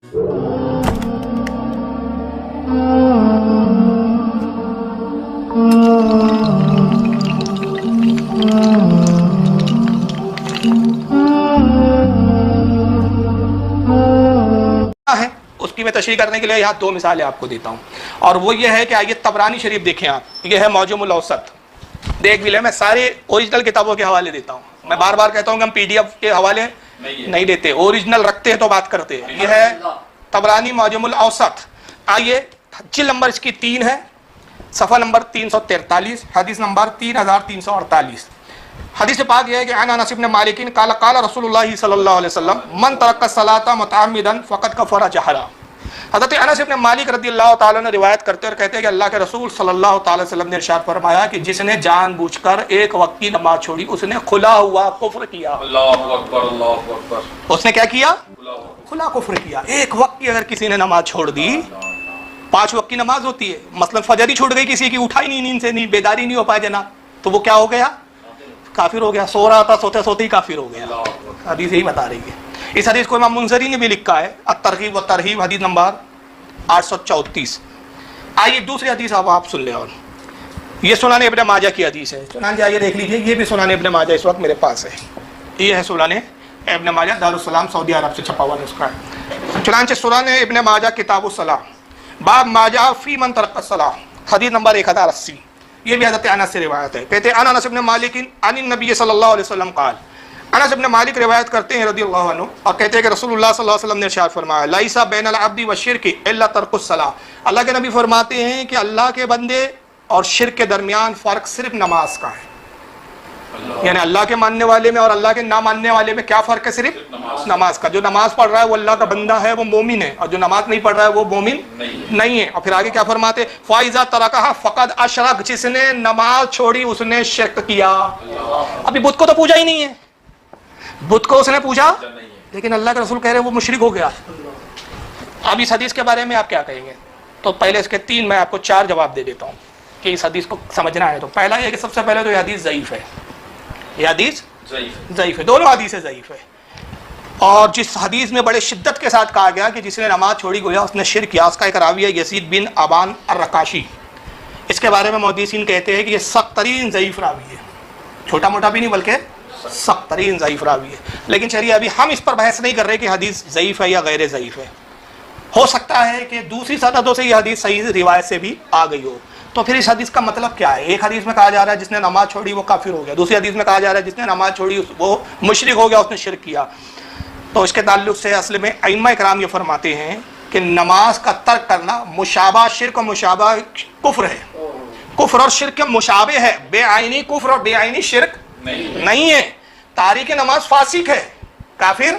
اس کی میں تشریح کرنے کے لیے یہاں دو مثالیں آپ کو دیتا ہوں، اور وہ یہ ہے کہ آئیے طبرانی شریف دیکھیں آپ، یہ ہے معجم الاوسط، دیکھ بھی لیں، میں سارے اوریجنل کتابوں کے حوالے دیتا ہوں، میں بار بار کہتا ہوں کہ ہم پی ڈی ایف کے حوالے نہیں دیتے، اوریجنل رکھتے ہیں تو بات کرتے ہیں۔ یہ ہے طبرانی معجم الاوسط، آئیے جلد نمبر اس کی 3 ہے، صفحہ نمبر 343، حدیث نمبر 3348۔ حدیث پاک یہ ہے کہ عن انس بن مالک قال قال رسول اللہ صلی اللہ علیہ وسلم من ترک الصلاۃ متعمدا فقد کفر جہرا۔ حضرت انس بن مالک رضی اللہ تعالیٰ نے روایت کرتے اور کہتے ہیں کہ اللہ کے رسول صلی اللہ تعالی وسلم نے ارشاد فرمایا کہ جس نے جان بوجھ کر ایک وقت کی نماز چھوڑی اس نے کھلا ہوا کفر کیا۔ اللہ اکبر، اللہ اکبر۔ اس نے کیا کیا؟ کھلا کفر کیا۔ ایک وقت کی اگر کسی نے نماز چھوڑ دی، 5 وقت کی نماز ہوتی ہے، مثلا فجر ہی چھوڑ گئی کسی کی، اٹھا ہی نہیں نیند سے، نہیں بیداری نہیں ہو پائے جناب، تو وہ کیا ہو گیا؟ کافر ہو گیا، سو رہا تھا، سوتے سوتے ہی کافر ہو گیا۔ حدیث یہی بتا رہی ہے۔ اس حدیث کو امام منذری نے بھی لکھا ہے الترغیب والترہیب، حدیث نمبر 834۔ آئیے دوسری حدیث آپ سن لیں، اور یہ سنن ابن ماجہ کی حدیث ہے، چنانچہ آئیے دیکھ لیجیے، یہ بھی سنن ابن ماجہ اس وقت میرے پاس ہے، یہ ہے سنن ابن ماجہ، دارالسلام سعودی عرب سے چھپا ہوا نسخہ ہے۔ چنانچہ سنن ابن ماجہ کتاب الصلاۃ، باب ما جاء فی من ترک الصلاۃ، حدیث نمبر 1080، یہ بھی حضرت انس سے روایت ہے، کہتے ہیں انس بن مالک عن النبی صلی اللہ علیہ وسلم قال، انس بن مالک روایت کرتے ہیں رضی اللہ عنہ، اور کہتے ہیں کہ رسول اللہ صلی اللہ علیہ وسلم نے ارشاد فرمایا لیس بین العبد والشرک الا ترک الصلاۃ، اللہ کے نبی فرماتے ہیں کہ اللہ کے بندے اور شرک کے درمیان فرق صرف نماز کا ہے، یعنی اللہ کے ماننے والے میں اور اللہ کے نہ ماننے والے میں کیا فرق ہے؟ صرف نماز کا۔ جو نماز پڑھ رہا ہے وہ اللہ کا بندہ ہے، وہ مومن ہے، اور جو نماز نہیں پڑھ رہا ہے وہ مومن نہیں ہے۔ اور پھر آگے کیا فرماتے؟ فَإِذَا تَرَكَهَا فَقَدْ أَشْرَكَ، جس نے نماز چھوڑی اس نے شرک کیا۔ ابھی بت کو تو پوجا ہی نہیں ہے، بت کو اس نے پوجا، لیکن اللہ کے رسول کہہ رہے ہیں وہ مشرک ہو گیا۔ اب اس حدیث کے بارے میں آپ کیا کہیں گے؟ تو پہلے اس کے 3 میں آپ کو 4 جواب دے دیتا ہوں کہ اس حدیث کو سمجھنا ہے۔ تو پہلا یہ کہ سب سے پہلے تو یہ حدیث ضعیف ہے، یہ حدیث ضعیف ہے، دونوں حدیثیں ضعیف ہے۔ اور جس حدیث میں بڑے شدت کے ساتھ کہا گیا کہ جس نے نماز چھوڑی گویا اس نے شرک کیا، اس کا ایک راوی ہے یزید بن ابان الرقاشی، اس کے بارے میں محدثین کہتے ہیں کہ یہ سخت ترین ضعیف راوی ہے، چھوٹا موٹا بھی نہیں بلکہ سخت ترین ضعیف راوی ہے۔ لیکن چلیے ابھی ہم اس پر بحث نہیں کر رہے کہ حدیث ضعیف ہے یا غیر ضعیف ہے، ہو سکتا ہے کہ دوسری سندوں سے یہ حدیث صحیح روایت سے بھی آ گئی ہو۔ تو پھر اس حدیث کا مطلب کیا ہے؟ ایک حدیث میں کہا جا رہا ہے جس نے نماز چھوڑی وہ کافر ہو گیا، دوسری حدیث میں کہا جا رہا ہے جس نے نماز چھوڑی وہ مشرک ہو گیا، اس نے شرک کیا۔ تو اس کے تعلق سے اصل میں ائمہ کرام یہ فرماتے ہیں کہ نماز کا ترک کرنا مشابہ شرک و مشابہ کفر ہے، کفر اور شرک مشابہ ہے، بے عینی کفر اور بے عینی شرک نہیں ہے۔ تاریک نماز فاسق ہے، کافر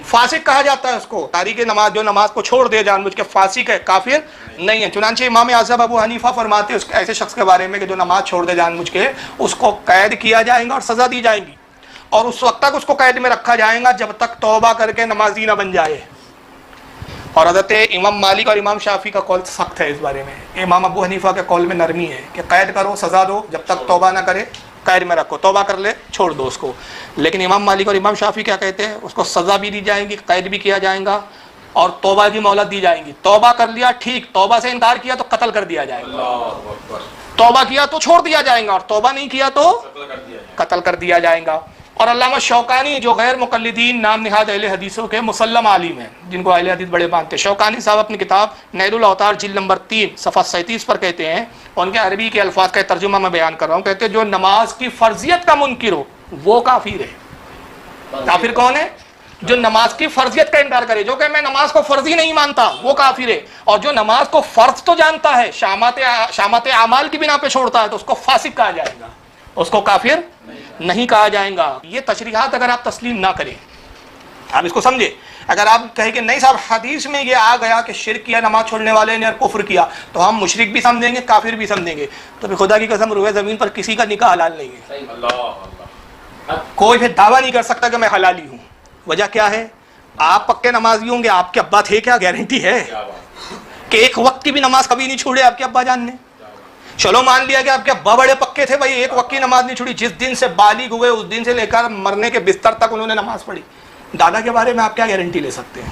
فاسق کہا جاتا ہے اس کو، تاریک نماز جو نماز کو چھوڑ دے جان بوجھ کے فاسق ہے، کافر نہیں ہے۔ چنانچہ امام اعظم ابو حنیفہ فرماتے ہیں ایسے شخص کے بارے میں کہ جو نماز چھوڑ دے جان بوجھ کے، اس کو قید کیا جائے گا اور سزا دی جائے گی، اور اس وقت تک اس کو قید میں رکھا جائے گا جب تک توبہ کر کے نمازی نہ بن جائے۔ اور حضرت امام مالک اور امام شافعی کا قول سخت ہے اس بارے میں، امام ابو حنیفہ کے قول میں نرمی ہے کہ قید کرو، سزا دو، جب تک توبہ نہ کرے قید میں رکھو، توبہ کر لے چھوڑ دو اس کو۔ لیکن امام مالک اور امام شافعی کیا کہتے ہیں؟ اس کو سزا بھی دی جائے گی، قید بھی کیا جائے گا، اور توبہ کی مہلت دی جائے گی۔ توبہ کر لیا ٹھیک، توبہ سے انکار کیا تو قتل کر دیا جائے گا، توبہ کیا تو چھوڑ دیا جائے گا، اور توبہ نہیں کیا تو قتل کر دیا جائے گا۔ اور علامہ شوکانی جو غیر مقلدین نام نہاد اہل حدیثوں کے مسلم عالم ہیں، جن کو اہل حدیث بڑے مانتے ہیں، شوکانی صاحب اپنی کتاب نیل الاوطار جلد نمبر 3 صفحہ 37 پر کہتے ہیں، ان کے عربی کے الفاظ کا ترجمہ میں بیان کر رہا ہوں، کہتے ہیں جو نماز کی فرضیت کا منکر ہو وہ کافر ہے۔ کافر کون ہے؟ جو نماز کی فرضیت کا انکار کرے، جو کہ میں نماز کو فرضی نہیں مانتا، وہ کافر ہے۔ اور جو نماز کو فرض تو جانتا ہے، شامات اعمال کی بنا پہ چھوڑتا ہے، تو اس کو فاسق کہا جائے گا، اس کو کافر نہیں کہا جائے گا۔ یہ تشریحات اگر آپ تسلیم نہ کریں، آپ اس کو سمجھے، اگر آپ کہیں کہ نہیں صاحب حدیث میں یہ آ گیا کہ شرک کیا نماز چھوڑنے والے نے اور کفر کیا، تو ہم مشرک بھی سمجھیں گے، کافر بھی سمجھیں گے، تو پھر خدا کی قسم روئے زمین پر کسی کا نکاح حلال نہیں ہے۔ کوئی پھر دعویٰ نہیں کر سکتا کہ میں حلالی ہوں۔ وجہ کیا ہے؟ آپ پکے نمازی ہوں گے، آپ کے ابا تھے کیا؟ گارنٹی ہے کہ ایک وقت کی بھی نماز کبھی نہیں چھوڑے آپ کے ابا جان نے؟ چلو مان لیا کہ آپ کے ابا بڑے پکے تھے، بھائی ایک وقت کی نماز نہیں چھوڑی، جس دن سے بالغ ہوئے اس دن سے لے کر مرنے کے بستر تک انہوں نے نماز پڑھی۔ دادا کے بارے میں آپ کیا گارنٹی لے سکتے ہیں؟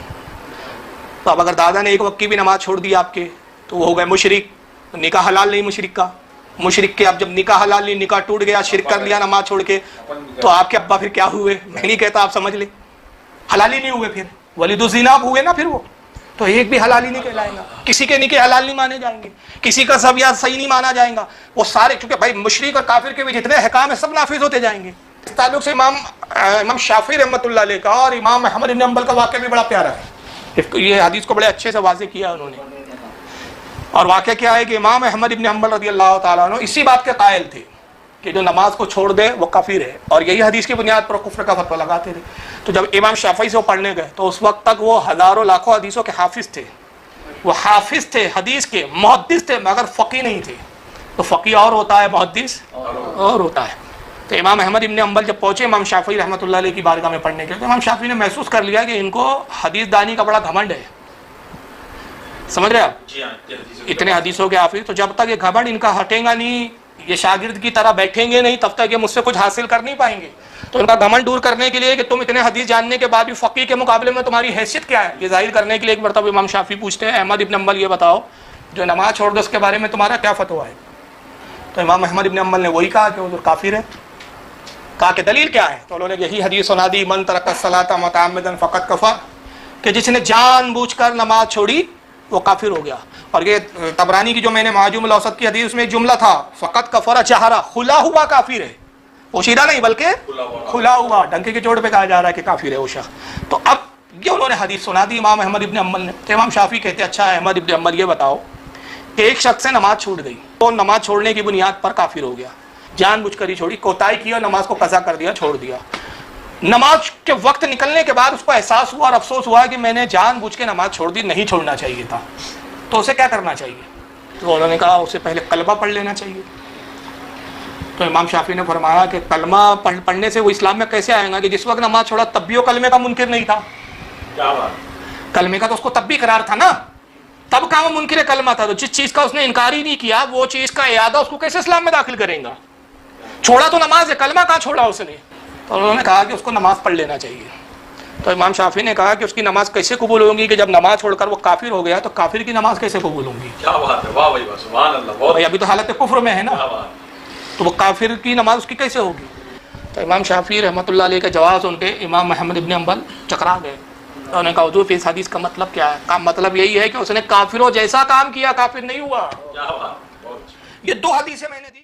تو اب اگر دادا نے ایک وقت کی بھی نماز چھوڑ دی آپ کے تو وہ ہو گئے مشرک، نکاح حلال نہیں مشرک کا، مشرک کے اب جب نکاح حلال نہیں، نکاح ٹوٹ گیا، شرک کر لیا نماز چھوڑ کے، تو آپ کے ابا پھر کیا ہوئے؟ میں نہیں کہتا، آپ سمجھ لیں حلال ہی نہیں ہوئے، پھر ولید الزنا ہوئے نا، پھر وہ تو ایک بھی حلال ہی نہیں کہلائے گا، کسی کے نکاح حلال نہیں مانے جائیں گے، کسی کا زبیہ صحیح نہیں مانا جائے گا، وہ سارے چونکہ بھائی مشرک اور کافر کے بھی جتنے احکام ہیں سب نافذ ہوتے جائیں گے۔ اس تعلق سے امام شافعی رحمۃ اللہ علیہ کا اور امام احمد بن حنبل کا واقعہ بھی بڑا پیارا ہے، یہ حدیث کو بڑے اچھے سے واضح کیا انہوں نے۔ اور واقعہ کیا ہے کہ امام احمد بن حنبل رضی اللہ تعالیٰ عنہ اسی بات کے قائل تھے کہ جو نماز کو چھوڑ دے وہ کافر ہے، اور یہی حدیث کی بنیاد پر کفر کا فتویٰ لگاتے تھے۔ تو جب امام شافعی سے وہ پڑھنے گئے تو اس وقت تک وہ ہزاروں لاکھوں حدیثوں کے حافظ تھے، وہ حافظ تھے حدیث کے، محدث تھے مگر فقیہ نہیں تھے۔ تو فقیہ اور ہوتا ہے، محدث اور ہوتا ہے۔ تو امام احمد بن حنبل جب پہنچے امام شافعی رحمۃ اللہ علیہ کی بارگاہ میں پڑھنے کے لیے، تو امام شافعی نے محسوس کر لیا کہ ان کو حدیث دانی کا بڑا گھمنڈ ہے، سمجھ رہے آپ، اتنے حدیثوں کے حافظ، تو جب تک یہ گھمنڈ ان کا ہٹے گا نہیں، یہ شاگرد کی طرح بیٹھیں گے نہیں، تب تک یہ مجھ سے کچھ حاصل کر نہیں پائیں گے۔ تو ان کا گھمنڈ دور کرنے کے لیے کہ تم اتنے حدیث جاننے کے بعد بھی فقیہ کے مقابلے میں تمہاری حیثیت کیا ہے، یہ ظاہر کرنے کے لیے ایک مرتبہ امام شافعی پوچھتے ہیں احمد بن حنبل یہ بتاؤ جو نماز چھوڑ دے اس کے بارے میں تمہارا کیا فتویٰ ہے؟ تو امام احمد بن حنبل نے وہی کہا کہ وہ کافر ہے۔ کہا کہ دلیل کیا ہے؟ تو انہوں نے یہی حدیث سنا دی، من ترک الصلاۃ متعمدا فقد کفر، کہ جس نے جان بوجھ کر نماز چھوڑی وہ کافر ہو گیا۔ اور یہ طبرانی کی جو میں نے معجم الاوسط کی حدیث میں ایک جملہ تھا، فقط کفر جہرا، کھلا ہوا کافر ہے، پوشیدہ نہیں بلکہ کھلا ہوا، ڈنکے کے چوٹ پہ کہا جا رہا ہے کہ کافر ہے وہ شخص۔ تو اب یہ انہوں نے حدیث سنا دی امام احمد ابن حنبل نے۔ تو امام شافعی کہتے ہیں اچھا احمد ابن حنبل یہ بتاؤ کہ ایک شخص سے نماز چھوٹ گئی، تو نماز چھوڑنے کی بنیاد پر کافر ہو گیا، جان بوجھ کر ہی چھوڑی، کوتاہی کی اور نماز کو قضا کر دیا، چھوڑ دیا۔ نماز کے وقت نکلنے کے بعد اس کو احساس ہوا اور افسوس ہوا کہ میں نے جان بوجھ کے نماز چھوڑ دی، نہیں چھوڑنا چاہیے تھا، تو اسے کیا کرنا چاہیے؟ تو انہوں نے کہا اسے پہلے کلمہ پڑھ لینا چاہیے۔ تو امام شافعی نے فرمایا کہ کلمہ پڑھنے سے وہ اسلام میں کیسے آئے گا کہ جس وقت نماز چھوڑا تب بھی وہ کلمے کا منکر نہیں تھا؟ کلمے کا تو اس کو تب بھی قرار تھا نا، تب کہاں وہ منکر کلمہ تھا؟ تو جس چیز کا اس نے انکار ہی نہیں کیا وہ چیز کا اعادہ اس کو کیسے اسلام میں داخل کریں گا؟ چھوڑا تو نماز ہے، کلمہ کہاں چھوڑا اس نے؟ تو انہوں نے کہا کہ اس کو نماز پڑھ لینا چاہیے۔ تو امام شافعی نے کہا کہ اس کی نماز کیسے قبول ہوگی کہ جب نماز چھوڑ کر وہ کافر ہو گیا، تو کافر کی نماز کیسے قبول ہوگی؟ کیا بات ہے، واہ بھائی واہ، سبحان اللہ، بہت بھائی ابھی تو حالت کفر میں ہے نا، تو وہ کافر کی نماز اس کی کیسے ہوگی؟ تو امام شافعی رحمۃ اللہ علیہ کا جواب سن کے امام محمد ابن حنبل چکرا گئے۔ انہوں نے کہا حضور پھر اس حدیث کا مطلب کیا ہے؟ کہا مطلب یہی ہے کہ اس نے کافروں جیسا کام کیا، کافر نہیں ہوا۔ کیا بات، بہت یہ دو حدیثیں میں نے دی۔